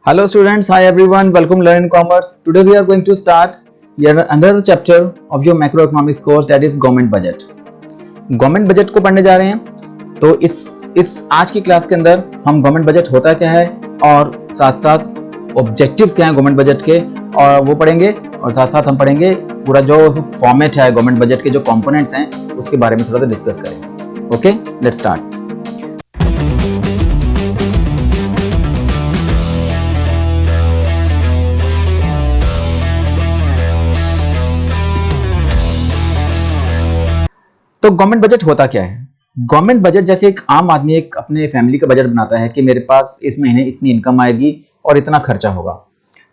Hello students, hi everyone, welcome Learn Commerce. Today we are going to start yet another chapter of your macroeconomics course, that is government budget. Government budget को पढ़ने जा रहे हैं। तो इस आज की क्लास के अंदर हम गवर्नमेंट बजट होता क्या है और साथ साथ ऑब्जेक्टिव्स क्या हैं गवर्नमेंट बजट के और वो पढ़ेंगे, और साथ साथ हम पढ़ेंगे पूरा जो फॉर्मेट है गवर्नमेंट बजट के जो कंपोनेंट्स हैं उसके बारे में थोड़ा सा डिस्कस करेंगे। Okay, let's start. तो गवर्नमेंट बजट होता क्या है? गवर्नमेंट बजट जैसे एक आम आदमी एक अपने फैमिली का बजट बनाता है कि मेरे पास इस महीने इतनी इनकम आएगी और इतना खर्चा होगा,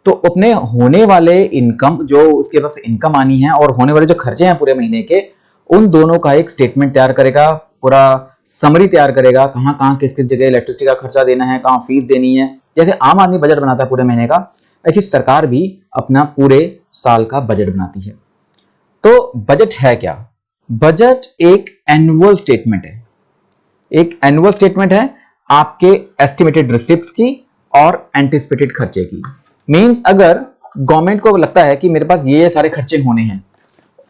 तो अपने होने वाले इनकम जो उसके पास इनकम आनी है और होने वाले जो खर्चे हैं पूरे महीने के, उन दोनों का एक स्टेटमेंट तैयार करेगा, पूरा समरी तैयार करेगा, कहाँ कहाँ किस किस जगह इलेक्ट्रिसिटी का खर्चा देना है, कहाँ फीस देनी है। जैसे आम आदमी बजट बनाता है पूरे महीने का, ऐसी सरकार भी अपना पूरे साल का बजट बनाती है। तो बजट है क्या? बजट एक एनुअल स्टेटमेंट है। एक एनुअल स्टेटमेंट है आपके एस्टिमेटेड रिसिप्ट्स की और एंटिसिपेटेड खर्चे की। मींस अगर गवर्नमेंट को लगता है कि मेरे पास ये सारे खर्चे होने हैं,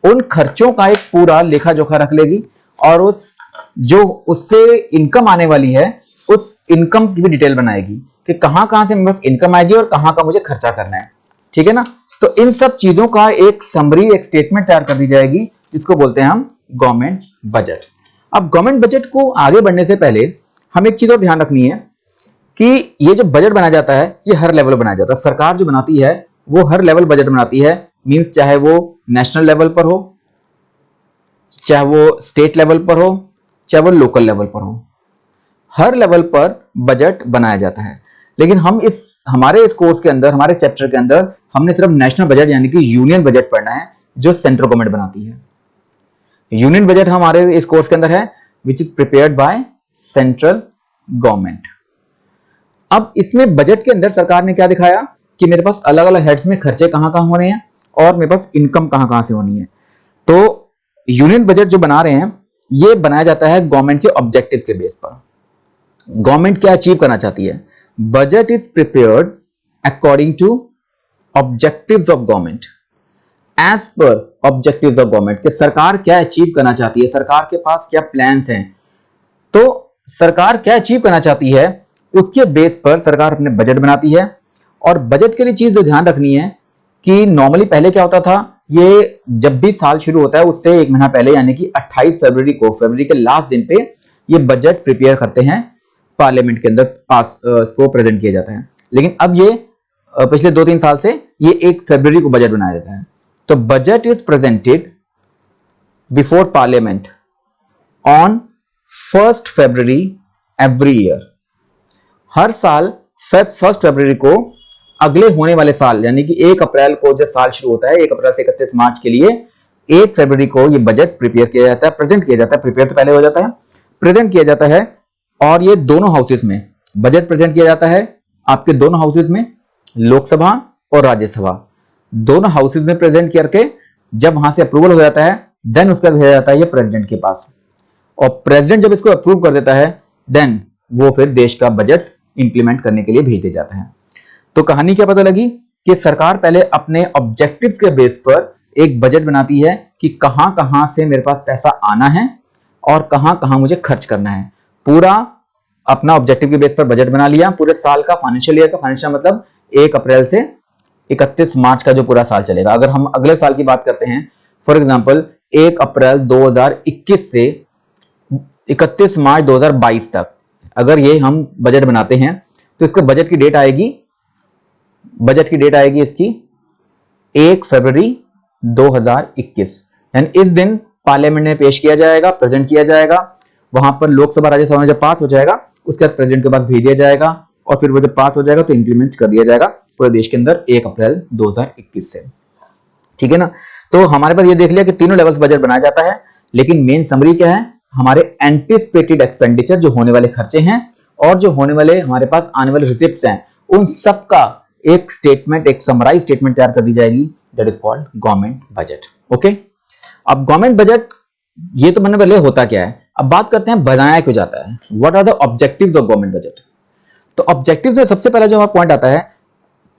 उन खर्चों का एक पूरा लेखा जोखा रख लेगी और उससे इनकम आने वाली है उस इनकम की भी डिटेल बनाएगी कि कहां कहां से मेरे पास इनकम आएगी और कहां का मुझे खर्चा करना है। ठीक है ना? तो इन सब चीजों का एक समरी, एक स्टेटमेंट तैयार कर दी जाएगी जिसको बोलते हैं हम गवर्नमेंट बजट। अब गवर्नमेंट बजट को आगे बढ़ने से पहले हम एक चीज और ध्यान रखनी है कि ये जो बजट बनाया जाता है ये हर लेवल बनाया जाता है। सरकार जो बनाती है वो हर लेवल बजट बनाती है। मींस चाहे वो नेशनल लेवल पर हो, चाहे वो स्टेट लेवल पर हो, चाहे वो लोकल लेवल पर हो, हर लेवल पर बजट बनाया जाता है। लेकिन हम हमारे इस कोर्स के अंदर, हमारे चैप्टर के अंदर हमने सिर्फ नेशनल बजट यानी कि यूनियन बजट पढ़ना है जो सेंट्रल गवर्नमेंट बनाती है। यूनियन बजट हमारे इस कोर्स के अंदर है which is prepared by central government. अब इसमें बजट के अंदर सरकार ने क्या दिखाया कि मेरे पास अलग अलग हेड्स में खर्चे कहां कहां होने हैं और मेरे पास इनकम कहां कहां से होनी है। तो यूनियन बजट जो बना रहे हैं ये बनाया जाता है गवर्नमेंट के ऑब्जेक्टिव्स के बेस पर। गवर्नमेंट क्या अचीव करना चाहती है? Budget is prepared according to objectives of government, as per objectives of government, कि सरकार क्या अचीव करना चाहती है, सरकार के पास क्या प्लान्स हैं। तो सरकार क्या अचीव करना चाहती है उसके बेस पर सरकार अपने बजट बनाती है। और बजट के लिए चीज जो ध्यान रखनी है कि नॉर्मली पहले क्या होता था, ये जब भी साल शुरू होता है उससे एक महीना पहले यानी कि 28 फरवरी को, फरवरी के लास्ट दिन पे ये बजट प्रिपेयर करते हैं, पार्लियामेंट के अंदर पास इसको प्रेजेंट किया जाता है। लेकिन अब ये पिछले 2-3 साल से ये 1 फरवरी को बजट बनाया जाता है। तो budget is presented before parliament on 1 February every year. हर साल 1 फरवरी को अगले होने वाले साल यानी कि 1 अप्रैल को जब साल शुरू होता है, 1 अप्रैल से 31 मार्च के लिए 1 फरवरी को ये बजट प्रिपेयर किया जाता है, प्रेजेंट किया जाता है। प्रिपेयर तो पहले हो जाता है, प्रेजेंट किया जाता है। और ये दोनों हाउसेस में बजट प्रेजेंट किया जाता है, आपके दोनों हाउसेस में, लोकसभा और राज्यसभा दोनों हाउसेस में प्रेजेंट करके जब वहां से अप्रूवल हो जाता है देन उसका भेजा जाता है ये प्रेसिडेंट के पास। और प्रेसिडेंट जब इसको अप्रूव कर देता है देन वो फिर देश का बजट इंप्लीमेंट करने के लिए भेज दिया जाता है। तो कहानी क्या पता लगी कि सरकार पहले अपने ऑब्जेक्टिव्स के बेस पर एक बजट बनाती है कि कहां कहां से मेरे पास पैसा आना है और कहां कहां मुझे खर्च करना है। पूरा अपना ऑब्जेक्टिव के बेस पर बजट बना लिया पूरे साल का, फाइनेंशियल ईयर का। फाइनेंशियल मतलब 1 अप्रैल से 31 मार्च का जो पूरा साल चलेगा। अगर हम अगले साल की बात करते हैं, फॉर एग्जांपल 1 अप्रैल 2021 से 31 मार्च 2022 तक अगर ये हम बजट बनाते हैं तो इसका बजट की डेट आएगी इसकी 1 फरवरी 2021। यानी इस दिन पार्लियामेंट में पेश किया जाएगा, प्रेजेंट किया जाएगा, वहां पर लोकसभा राज्यसभा में जब पास हो जाएगा उसके बाद प्रेसिडेंट के पास भेज दिया जाएगा और फिर वो जब पास हो जाएगा तो इंप्लीमेंट कर दिया जाएगा पूरे देश के अंदर 1 अप्रैल 2021 से। ठीक है ना? तो हमारे पास ये देख लिया कि तीनों लेवल्स बजट बनाया जाता है। लेकिन मेन समरी क्या है? हमारे एंटिसिपेटेड एक्सपेंडिचर, जो होने वाले खर्चे हैं और जो होने वाले हमारे पास आने वाले रिसिप्ट्स हैं, उन सब का एक स्टेटमेंट, एक समराइज स्टेटमेंट तैयार कर दी जाएगी, that is called government budget. Okay, अब गवर्नमेंट बजट ये तो मैंने पहले होता क्या है। अब बात करते हैं बनाया क्यों जाता है, what are the objectives of government budget. तो ऑब्जेक्टिव में सबसे पहला जो हमारा पॉइंट आता है,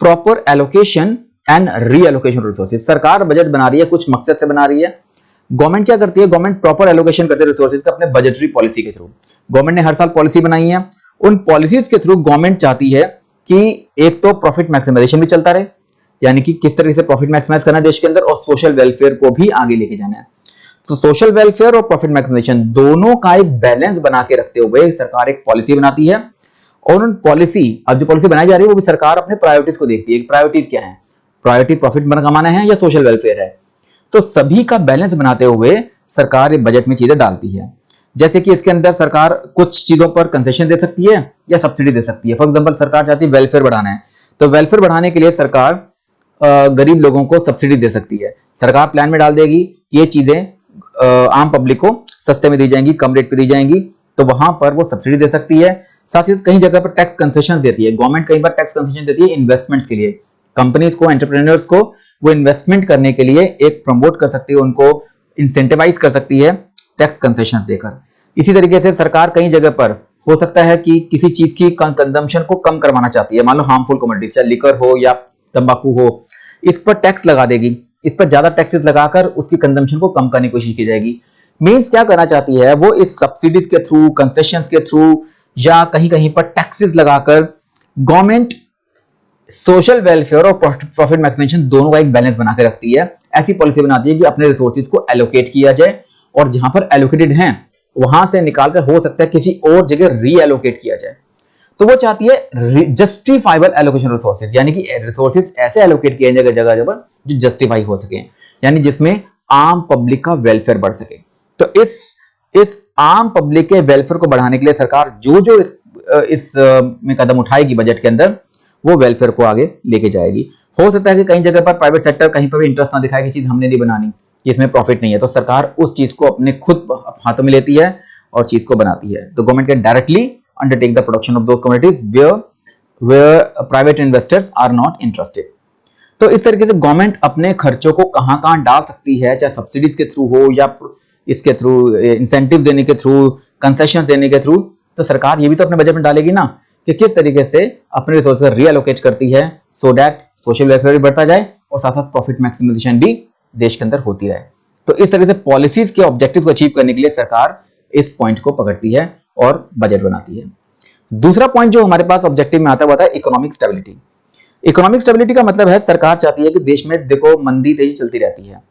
proper allocation and reallocation resources. सरकार बजट बना रही है, कुछ मकसद से बना रही है। गवर्नमेंट क्या करती है, गवर्नमेंट प्रॉपर एलोकेशन करती है रिसोर्सेज का अपने बजटरी पॉलिसी के थ्रू। गवर्नमेंट ने हर साल पॉलिसी बनाई है, उन पॉलिसीज के थ्रू गवर्नमेंट चाहती है कि एक तो प्रॉफिट मैक्सिमाइजेशन भी चलता रहे, यानी कि किस तरीके से प्रॉफिट मैक्सिमाइज करना है देश के अंदर, और सोशल वेलफेयर को भी आगे लेके जाना है। तो सोशल वेलफेयर और प्रॉफिट मैक्सिमाइजेशन दोनों का एक बैलेंस बना के रखते हुए सरकार एक पॉलिसी बनाती है, और उन पॉलिसी, अब जो पॉलिसी बनाई जा रही है वो भी सरकार अपने प्रायोरिटीज को देखती है। प्रायोरिटीज क्या है, प्रायोरिटी प्रॉफिट कमाना है या सोशल वेलफेयर है। तो सभी का बैलेंस बनाते हुए सरकार बजट में चीजें डालती है। जैसे कि इसके अंदर सरकार कुछ चीजों पर कंसेशन दे सकती है या सब्सिडी दे सकती है। फॉर एग्जांपल सरकार चाहती है वेलफेयर बढ़ाना है, तो वेलफेयर बढ़ाने के लिए सरकार गरीब लोगों को सब्सिडी दे सकती है। सरकार प्लान में डाल देगी कि ये चीजें आम पब्लिक को सस्ते में दी जाएंगी, कम रेट पे दी जाएंगी, तो वहां पर वो सब्सिडी दे सकती है। साथ ही कई जगह पर टैक्स कंसेशन देती है गवर्नमेंट, कई बार टैक्स कंसेशन देती है इन्वेस्टमेंट्स के लिए। कंपनीज को, एंटरप्रेन्योर्स को वो इन्वेस्टमेंट करने के लिए एक प्रमोट कर सकती है, उनको इंसेंटिवाइज कर सकती है टैक्स कंसेशन देकर। इसी तरीके से सरकार कई जगह पर हो सकता है कि किसी चीज की कंजम्पशन को कम करवाना चाहती है, मान लो हार्मफुल कमोडिटी, चाहे लिकर हो या तंबाकू हो, इस पर टैक्स लगा देगी, इस पर ज्यादा टैक्सेस लगाकर उसकी कंजम्पशन को कम करने की कोशिश की जाएगी। मींस क्या करना चाहती है वो, इस सब्सिडीज के थ्रू, कंसेशंस के थ्रू या कहीं कहीं पर टैक्सेस लगाकर गवर्नमेंट सोशल वेलफेयर और प्रॉफिट मैक्सिमाइजेशन दोनों का एक बैलेंस बना के रखती है। ऐसी पॉलिसी बनाती है कि अपने रिसोर्सेज को एलोकेट किया जाए, और जहां पर एलोकेटेड हैं वहां से निकालकर हो सकता है किसी और जगह रीएलोकेट किया जाए। तो वो चाहती है जस्टिफाइबल एलोकेशन रिसोर्सेज, यानी कि रिसोर्सेज ऐसे एलोकेट किए जाए जगह जगह जो जस्टिफाई हो सके, यानी जिसमें आम पब्लिक का वेलफेयर बढ़ सके। तो इस आम पब्लिक के वेलफेयर को बढ़ाने के लिए सरकार जो जो इस में कदम उठाएगी बजट के अंदर, वो वेलफेयर को आगे लेके जाएगी। हो सकता है कि कई जगह पर प्राइवेट सेक्टर कहीं पर भी इंटरेस्ट ना दिखाए कि चीज हमने नहीं बनानी, कि इसमें प्रॉफिट नहीं है, तो सरकार उस चीज को अपने खुद हाथों में लेती है और चीज को बनाती है। तो government can directly undertake the production of those commodities where private investors are not interested. तो इस तरीके से गवर्नमेंट अपने खर्चों को कहां कहां डाल सकती है, चाहे सब्सिडीज के थ्रू हो या इसके थ्रू इंसेंटिव देने के थ्रू, कंसेशन देने के थ्रू। तो सरकार ये भी तो अपने बजट में डालेगी ना कि किस तरीके से अपने रिसोर्स को रीएलोकेट करती है, सो दैट सोशल वेलफेयर भी बढ़ता जाए और साथ साथ प्रॉफिट मैक्सिमाइजेशन भी देश के अंदर होती रहे। तो इस तरीके से पॉलिसीज के ऑब्जेक्टिव को अचीव करने के लिए सरकार इस पॉइंट को पकड़ती है और बजट बनाती है। दूसरा पॉइंट जो हमारे पास ऑब्जेक्टिव में आता है इकोनॉमिक स्टेबिलिटी। इकोनॉमिक स्टेबिलिटी का मतलब है सरकार चाहती है कि देश में देखो मंदी तेजी चलती रहती है,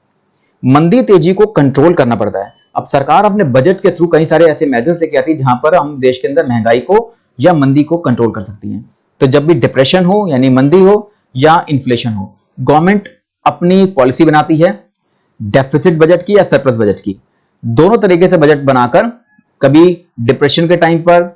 मंदी तेजी को कंट्रोल करना पड़ता है। अब सरकार अपने बजट के थ्रू कई सारे ऐसे मेजर्स लेके आती है जहां पर हम देश के अंदर महंगाई को या मंदी को कंट्रोल कर सकती हैं। तो जब भी डिप्रेशन हो यानी मंदी हो या इन्फ्लेशन हो, गवर्नमेंट अपनी पॉलिसी बनाती है डेफिसिट बजट की या सरप्लस बजट की, दोनों तरीके से बजट बनाकर कभी डिप्रेशन के टाइम पर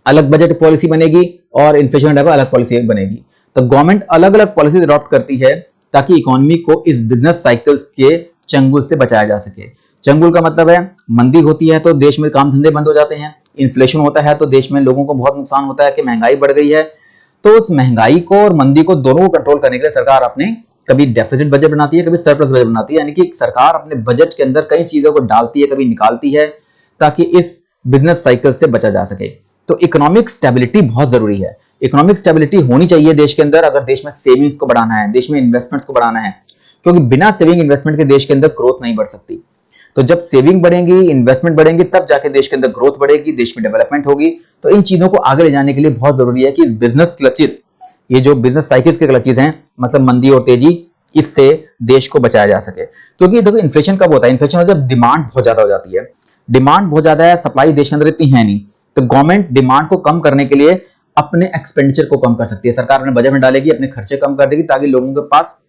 अलग बजट पॉलिसी बनेगी और इन्फ्लेशन के टाइम पर अलग पॉलिसी बनेगी। तो गवर्नमेंट अलग अलग पॉलिसी अडॉप्ट करती है ताकि इकोनॉमी को इस बिजनेस साइकिल्स के चंगुल से बचाया जा सके। चंगुल का मतलब है मंदी होती है तो देश में काम धंधे बंद हो जाते हैं, इन्फ्लेशन होता है तो देश में लोगों को बहुत नुकसान होता है कि महंगाई बढ़ गई है। तो उस महंगाई को और मंदी को दोनों को कंट्रोल करने के लिए सरकार अपने कभी डेफिसिट बजट बनाती है, कभी सरप्लस बजट बनाती है, यानी कि सरकार अपने बजट के अंदर कई चीजों को डालती है, कभी निकालती है ताकि इस बिजनेस साइकिल से बचा जा सके। तो इकोनॉमिक स्टेबिलिटी बहुत जरूरी है। इकोनॉमिक स्टेबिलिटी होनी चाहिए देश के अंदर अगर देश में सेविंग्स को बढ़ाना है, देश में इन्वेस्टमेंट्स को बढ़ाना है, क्योंकि बिना सेविंग इन्वेस्टमेंट के देश के अंदर ग्रोथ नहीं बढ़ सकती। तो जब सेविंग बढ़ेंगी, इन्वेस्टमेंट बढ़ेंगी, तब जाके देश के अंदर ग्रोथ बढ़ेगी, देश में डेवलपमेंट होगी। तो इन चीजों को आगे ले जाने के लिए बहुत जरूरी है कि बिजनेस क्लचेस, ये जो बिजनेस साइकिल्स के क्लचेस हैं, मतलब मंदी और तेजी, इससे देश को बचाया जा सके। क्योंकि देखो इन्फ्लेशन कब होता है, इन्फ्लेशन होता है जब डिमांड बहुत ज्यादा हो जाती है। डिमांड बहुत ज्यादा है, सप्लाई देश के अंदर इतनी है नहीं, तो गवर्नमेंट डिमांड को कम करने के लिए अपने एक्सपेंडिचर को कम कर सकती है। सरकार अपने बजट में डालेगी, अपने खर्चे कम कर देगी ताकि लोगों के पास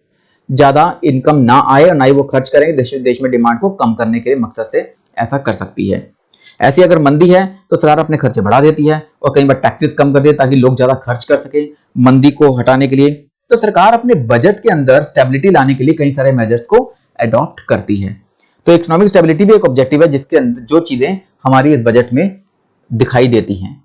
ज्यादा इनकम ना आए और ना ही वो खर्च करेंगे। देश में डिमांड को कम करने के मकसद से ऐसा कर सकती है। ऐसी अगर मंदी है तो सरकार अपने खर्चे बढ़ा देती है और कई बार टैक्सेस कम कर देती है ताकि लोग ज्यादा खर्च कर सके मंदी को हटाने के लिए। तो सरकार अपने बजट के अंदर स्टेबिलिटी लाने के लिए कई सारे मेजर्स को अडॉप्ट करती है। तो इकोनॉमिक स्टेबिलिटी भी एक ऑब्जेक्टिव है जिसके अंदर जो चीजें हमारी इस बजट में दिखाई देती हैं।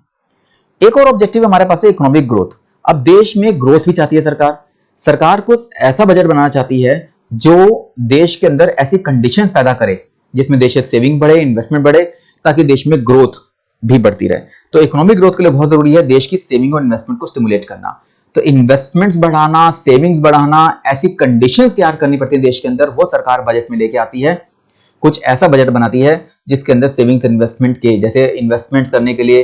एक और ऑब्जेक्टिव हमारे पास है इकोनॉमिक ग्रोथ। अब देश में ग्रोथ भी चाहती है सरकार। सरकार को ऐसा बजट बनाना चाहती है जो देश के अंदर ऐसी कंडीशंस पैदा करे जिसमें देश की सेविंग बढ़े, इन्वेस्टमेंट बढ़े, ताकि देश में ग्रोथ भी बढ़ती रहे। तो इकोनॉमिक ग्रोथ के लिए बहुत जरूरी है देश की सेविंग और इन्वेस्टमेंट को स्टिमुलेट करना। तो इन्वेस्टमेंट्स बढ़ाना, सेविंग्स बढ़ाना, ऐसी कंडीशंस तैयार करनी पड़ती है देश के अंदर, वो सरकार बजट में लेके आती है। कुछ ऐसा बजट बनाती है जिसके अंदर सेविंग्स इन्वेस्टमेंट के, जैसे इन्वेस्टमेंट्स करने के लिए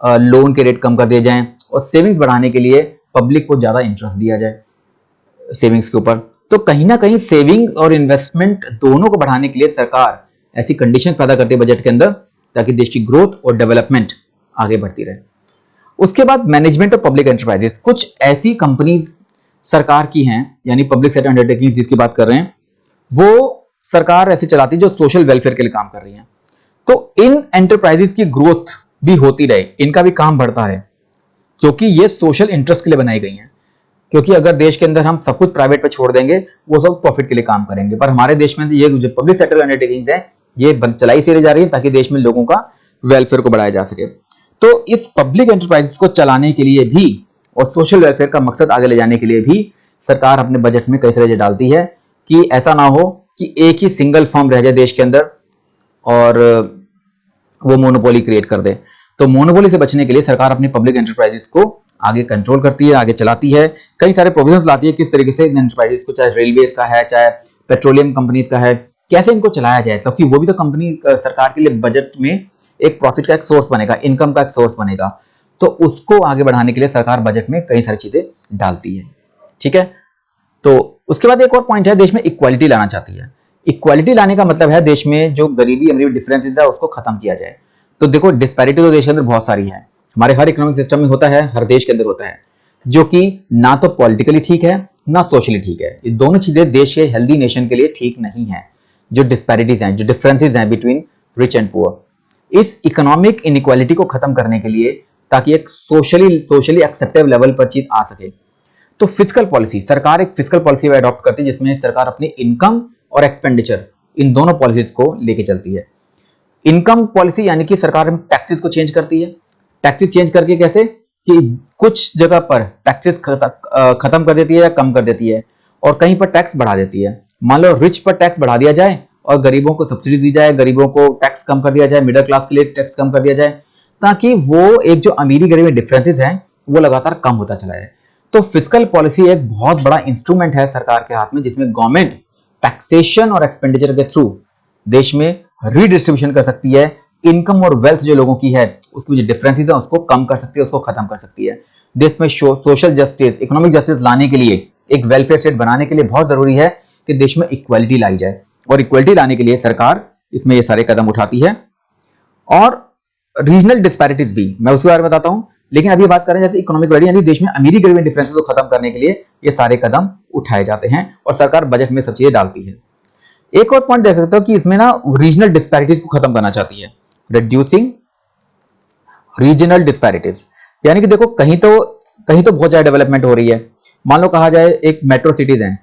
लोन के रेट कम कर दिए जाएं और सेविंग्स बढ़ाने के लिए पब्लिक को ज्यादा इंटरेस्ट दिया जाए सेविंग्स के ऊपर। तो कहीं ना कहीं सेविंग्स और इन्वेस्टमेंट दोनों को बढ़ाने के लिए सरकार ऐसी कंडीशंस पैदा करती है बजट के अंदर, ताकि देश की ग्रोथ और डेवलपमेंट आगे बढ़ती रहे। उसके बाद मैनेजमेंट ऑफ पब्लिक एंटरप्राइजेस, कुछ ऐसी कंपनीज सरकार की हैं, यानी पब्लिक सेक्टर अंडरटेकिंग्स जिसकी बात कर रहे हैं, वो सरकार ऐसे चलाती है जो सोशल वेलफेयर के लिए काम कर रही हैं। तो इन एंटरप्राइजेस की ग्रोथ भी होती रहे, इनका भी काम बढ़ता है, क्योंकि ये सोशल इंटरेस्ट के लिए बनाई गई हैं। क्योंकि अगर देश के अंदर हम सब कुछ प्राइवेट पे छोड़ देंगे, वो सब प्रॉफिट के लिए काम करेंगे, पर हमारे देश में ये जो पब्लिक सेक्टर अंडरटेकिंग्स है, ये चलाई से जा रही है ताकि देश में लोगों का वेलफेयर को बढ़ाया जा सके। तो इस पब्लिक एंटरप्राइजेस को चलाने के लिए भी और सोशल वेलफेयर का मकसद आगे ले जाने के लिए भी सरकार अपने बजट में कई तरह डालती है कि ऐसा ना हो कि एक ही सिंगल फर्म रह जाए देश के अंदर और वो मोनोपोली क्रिएट कर दे। तो मोनोपोली से बचने के लिए सरकार अपनी पब्लिक एंटरप्राइजेस को आगे कंट्रोल करती है, आगे चलाती है, कई सारे प्रोविजंस लाती है किस तरीके से इन एंटरप्राइजेस को, चाहे रेलवेज का है, चाहे पेट्रोलियम कंपनीज का है, कैसे इनको चलाया जाए, क्योंकि वो भी तो कंपनी सरकार के लिए बजट में एक प्रॉफिट का एक सोर्स बनेगा, इनकम का एक सोर्स बनेगा। तो उसको आगे बढ़ाने के लिए सरकार बजट में कई सारी चीजें डालती है। ठीक है, तो उसके बाद एक और पॉइंट है, देश में इक्वालिटी लाना चाहती है। इक्वालिटी लाने का मतलब है देश में जो गरीबी अमीरी डिफरेंसेस है उसको खत्म किया जाए। तो देखो, डिस्पैरिटी तो देश के अंदर बहुत सारी है, हमारे हर इकोनॉमिक सिस्टम में होता है, हर देश के अंदर होता है, जो कि ना तो पॉलिटिकली ठीक है ना सोशली ठीक है। ये दोनों चीजें देश के हेल्दी नेशन के लिए ठीक नहीं है। जो डिस्पैरिटीज हैं, जो डिफरेंसेस हैं बिटवीन रिच एंड पुअर, इस इकोनॉमिक इनइक्वालिटी को खत्म करने के लिए, ताकि एक सोशली एक्सेप्टेबल लेवल पर चीज आ सके, तो फिस्कल पॉलिसी, सरकार एक फिस्कल पॉलिसी अडॉप्ट करती है जिसमें सरकार अपनी इनकम और एक्सपेंडिचर इन दोनों पॉलिसीज को लेके चलती है। इनकम पॉलिसी यानी कि सरकार टैक्सेस को चेंज करती है। टैक्सेस चेंज करके कैसे कि कुछ जगह पर टैक्सेस खत्म कर देती है या कम कर देती है, और कहीं पर टैक्स बढ़ा देती है। मान लो रिच पर टैक्स बढ़ा दिया जाए और गरीबों को सब्सिडी दी जाए, गरीबों को टैक्स कम कर दिया जाए, मिडिल क्लास के लिए टैक्स कम कर दिया जाए, ताकि वो एक जो अमीरी गरीबी डिफरेंसेस हैं वो लगातार कम होता चला जाए। तो फिस्कल पॉलिसी एक बहुत बड़ा इंस्ट्रूमेंट है सरकार के हाथ में, जिसमें गवर्नमेंट टैक्सेशन और एक्सपेंडिचर के थ्रू देश में रीडिस्ट्रीब्यूशन कर सकती है। इनकम और वेल्थ जो लोगों की है उसकी जो डिफरेंसेस है उसको कम कर सकती है, उसको खत्म कर सकती है। देश में सोशल जस्टिस, इकोनॉमिक जस्टिस लाने के लिए, एक वेलफेयर स्टेट बनाने के लिए बहुत जरूरी है कि देश में इक्वालिटी लाई जाए, और इक्वालिटी लाने के लिए सरकार इसमें ये सारे कदम उठाती है। और रीजनल डिस्पैरिटीज भी मैं उसके बारे में बताता हूं, लेकिन अभी बात करें जैसे इकोनॉमिक वेल्थ यानी देश में अमीरी गरीबी डिफरेंसेस को खत्म करने के लिए ये सारे कदम उठाए जाते हैं और सरकार बजट में सब चीजें डालती है। एक और पॉइंट दे सकता हूं कि इसमें ना रीजनल डिस्पैरिटीज को खत्म करना चाहती है, रिड्यूसिंग रीजनल डिस्पैरिटीज। यानी कि देखो, कहीं तो बहुत ज्यादा डेवलपमेंट हो रही है। मान लो कहा जाए एक मेट्रो सिटीज हैं,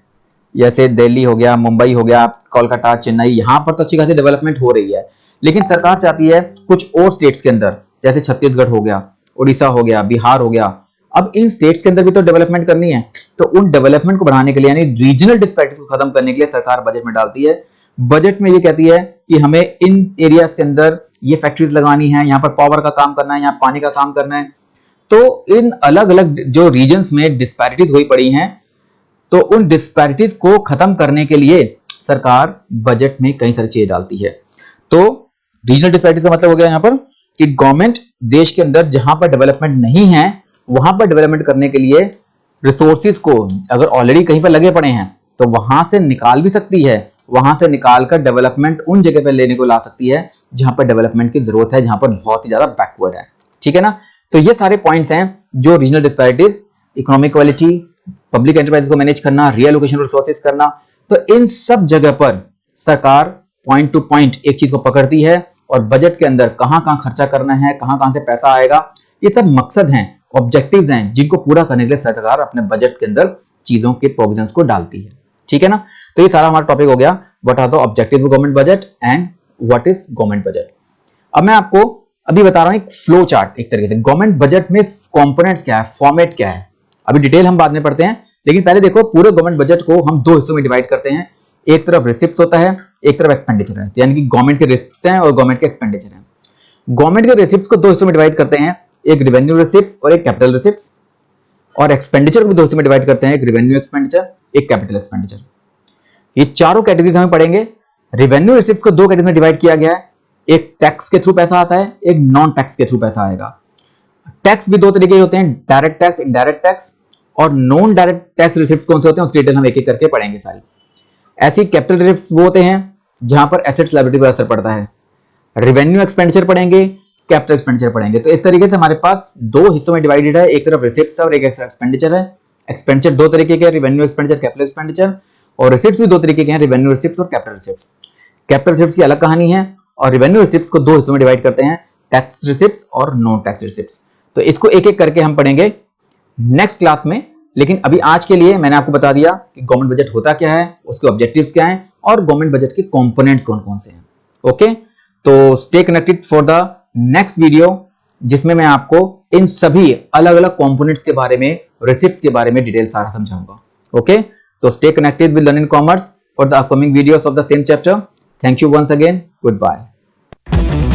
जैसे दिल्ली हो गया, मुंबई हो गया, कोलकाता, चेन्नई, यहां पर तो अच्छी खासी डेवलपमेंट हो रही है, लेकिन सरकार चाहती है कुछ और स्टेट्स के अंदर, जैसे छत्तीसगढ़ हो गया, उड़ीसा हो गया, बिहार हो गया, अब इन स्टेट्स के अंदर भी तो डेवलपमेंट करनी है। तो उन डेवलपमेंट को बढ़ाने के लिए, यानी रीजनल डिस्पैरिटीज को खत्म करने के लिए सरकार बजट में डालती है। बजट में ये कहती है कि हमें इन एरियाज के अंदर ये फैक्ट्रीज लगानी है, यहाँ पर पावर का काम करना है, यहाँ पानी का काम करना है। तो इन अलग अलग जो रीजन्स में डिस्पैरिटीज हुई पड़ी हैं, तो उन डिस्पैरिटीज को खत्म करने के लिए सरकार बजट में कई सारी चीजें डालती है। तो रीजनल डिस्पैरिटीज का मतलब हो गया यहाँ पर कि गवर्नमेंट देश के अंदर जहां पर डेवलपमेंट नहीं है वहां पर डेवलपमेंट करने के लिए रिसोर्सेज को, अगर ऑलरेडी कहीं पर लगे पड़े हैं तो वहां से निकाल भी सकती है, वहां से निकालकर डेवलपमेंट उन जगह पर लेने को ला सकती है जहां पर डेवलपमेंट की जरूरत है, जहां पर बहुत ही ज्यादा बैकवर्ड है। ठीक है ना, तो ये सारे पॉइंट्स हैं जो regional disparities, economic equality, public enterprise को मैनेज करना, रीएलोकेशन रिसोर्सेज करना, तो इन सब जगह पर सरकार पॉइंट टू पॉइंट एक चीज को पकड़ती है और बजट के अंदर कहां कहां खर्चा करना है, कहां कहां से पैसा आएगा, ये सब मकसद हैं, ऑब्जेक्टिव्स हैं, जिनको पूरा करने के लिए सरकार अपने बजट के अंदर चीजों के प्रोविजंस को डालती है। ठीक है ना, तो ये सारा हमारा टॉपिक हो गया, what are the objectives of government budget and what is government budget. अब मैं आपको अभी बता रहा हूं एक फ्लो चार्ट, एक तरीके से गवर्नमेंट बजट में कंपोनेंट्स क्या है, फॉर्मेट क्या है। अभी डिटेल हम बाद में पढ़ते हैं, लेकिन पहले देखो पूरे गवर्नमेंट बजट को हम दो हिस्सों में डिवाइड करते हैं। एक तरफ रिसिप्ट्स होता है, एक तरफ एक्सपेंडिचर है, यानी कि गवर्नमेंट के रिसिप्ट्स हैं और गवर्नमेंट के एक्सपेंडिचर हैं। गवर्नमेंट के रिसिप्ट्स को दो हिस्सों में डिवाइड करते हैं, एक रेवेन्यू रिसिप्ट्स और एक कैपिटल रिसिप्ट्स। और एक्सपेंडिचर को भी दो हिस्सों में डिवाइड करते हैं, एक रेवेन्यू एक्सपेंडिचर, एक कैपिटल एक्सपेंडिचर। ये चारों कैटेगरीज हमें पढ़ेंगे। रेवेन्यू रिसिप्ट्स को दो कैटेगरी में डिवाइड किया गया है, एक टैक्स के थ्रू पैसा आता है, एक नॉन टैक्स के थ्रू पैसा आएगा। टैक्स भी दो तरीके के होते हैं, डायरेक्ट टैक्स, इनडायरेक्ट टैक्स, और नॉन डायरेक्ट टैक्स रिसिप्ट्स कौन से होते हैं उसकी डिटेल हम एक एक करके पढ़ेंगे सारी। ऐसी कैपिटल रिसिप्ट्स वो होते हैं जहां पर एसेट्स लायबिलिटी पर असर पड़ता है। रेवेन्यू एक्सपेंडिचर पढ़ेंगे, कैपिटल एक्सपेंडिचर पढ़ेंगे। तो इस तरीके से हमारे पास दो हिस्सों में डिवाइडेड है, एक तरफ रिसिप्ट्स है और एक एक्सपेंडिचर है। एक्सपेंडिचर दो तरीके के, रेवेन्यू एक्सपेंडिचर, कैपिटल एक्सपेंडिचर, और रिसिप्ट्स भी दो तरीके के हैं, रेवेन्यू रिसिप्ट्स और कैपिटल रिसिप्ट्स। कैपिटल रिसिप्ट्स की अलग कहानी है, और रेवेन्यू रिसिप्ट्स को दो हिस्सों में डिवाइड करते हैं, टैक्स रिसिप्ट्स और नॉन टैक्स रिसिप्ट्स। तो इसको एक एक करके हम पढ़ेंगे नेक्स्ट क्लास में। लेकिन अभी आज के लिए मैंने आपको बता दिया कि गवर्नमेंट बजट होता क्या है, उसके ऑब्जेक्टिव्स क्या हैं और गवर्नमेंट बजट के कंपोनेंट्स कौन कौन से हैं। ओके, तो stay connected for the next video, जिसमें मैं आपको इन सभी अलग अलग कंपोनेंट्स के बारे में, रिसिप्ट्स के बारे में डिटेल सारा समझाऊंगा। ओके, तो stay connected with learning commerce for the upcoming videos of the same chapter. Thank you once again, good bye.